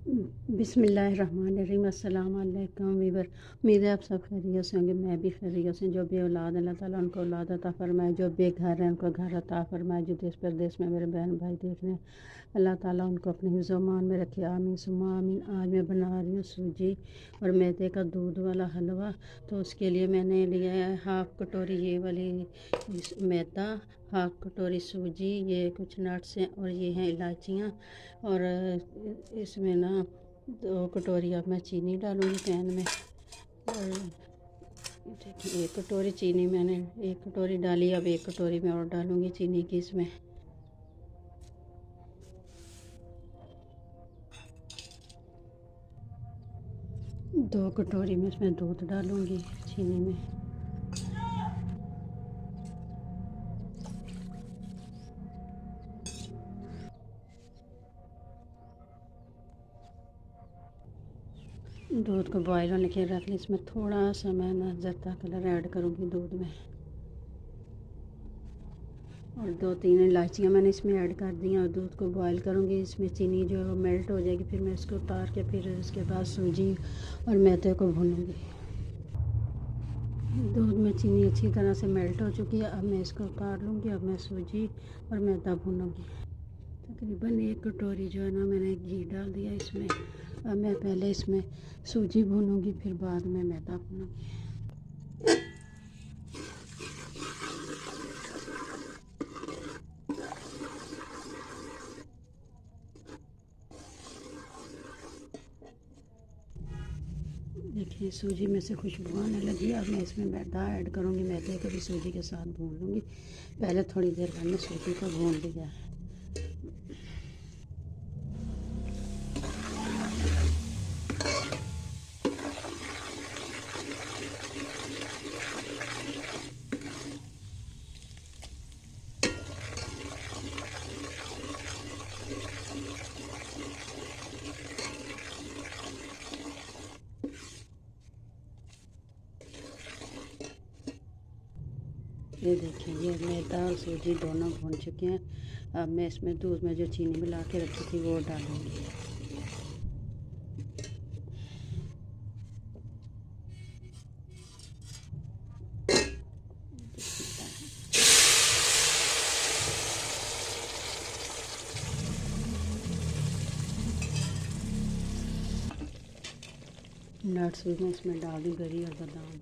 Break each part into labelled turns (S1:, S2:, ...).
S1: बिस्मिल्लाहिर्रहमानिर्रहीम। अस्सलाम वालेकुम वीवर। उम्मीद है आप सब खैरियत से होंगे। मैं भी खैरियत से। जो भी औलाद अल्लाह ताला उनको औलाद अता फ़रमाए, जो बेघर हैं उनको घर अता फ़रमाए, जो देश परदेश में मेरे बहन भाई देख रहे हैं अल्लाह ताला उनको अपने हिफ़्ज़-ओ-मान में रखे। आमीन सुम्मा आमीन। आज मैं बना रही हूँ सूजी और मैदे का दूध वाला हलवा। तो उसके लिए मैंने लिया है हाफ़ कटोरी ये वाली मैदा, हाफ़ कटोरी सूजी, ये कुछ नट्स हैं और ये हैं इलायचियाँ। और इसमें ना 2 कटोरी अब मैं चीनी डालूँगी पैन में। और देखिए 1 कटोरी चीनी मैंने 1 कटोरी डाली। अब 1 कटोरी मैं और डालूँगी चीनी की इसमें। 2 कटोरी में इसमें दूध डालूँगी चीनी में। दूध को बॉयल होने के रख ली। इसमें थोड़ा सा मैं ना जर्दा कलर ऐड करूँगी दूध में। और 2-3 इलायचियाँ मैंने इसमें ऐड कर दी हैं और दूध को बॉयल करूँगी। इसमें चीनी जो है वो मेल्ट हो जाएगी। फिर मैं इसको उतार के फिर उसके बाद सूजी और मैदे को भूनूँगी। दूध में चीनी अच्छी तरह से मेल्ट हो चुकी है। अब मैं इसको उतार लूँगी। अब मैं सूजी और मैदा भूनूँगी। तकरीबन 1 कटोरी जो है ना मैंने घी डाल दिया इसमें। अब मैं पहले इसमें सूजी भूनूँगी, फिर बाद में मैदा भूनूँगी। देखिए सूजी में से खुशबू आने लगी। अब मैं इसमें मैदा ऐड करूँगी। मैदे को भी सूजी के साथ भून लूँगी। पहले थोड़ी देर बाद में सूजी को भून लिया है। ये देखिए ये मैदा और सूजी दोनों भून चुके हैं। अब मैं इसमें दूध में जो चीनी मिला के रखी थी वो डालूँगी। नट्स भी मैं इसमें डाल दूँ, गरी और बादाम।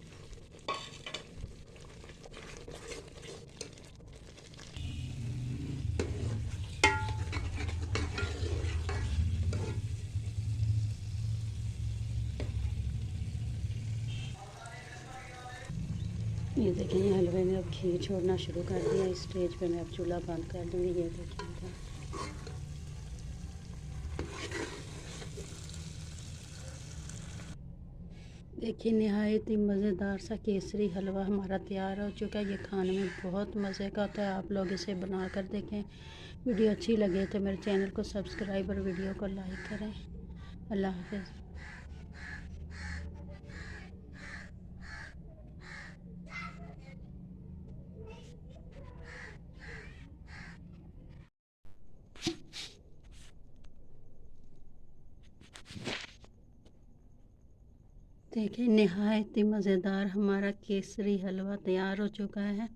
S1: ये देखिए ये हलवे ने अब घी छोड़ना शुरू कर दिया। इस स्टेज पे मैं अब चूल्हा बंद कर दूँगी। ये देखिए देखिए नहायत ही मज़ेदार सा केसरी हलवा हमारा तैयार हो चुका है। ये खाने में बहुत मज़े का होता है। आप लोग इसे बना कर देखें। वीडियो अच्छी लगे तो मेरे चैनल को सब्सक्राइब और वीडियो को लाइक करें। अल्लाह हाफ़िज़। देखिए नहायत ही मज़ेदार हमारा केसरी हलवा तैयार हो चुका है।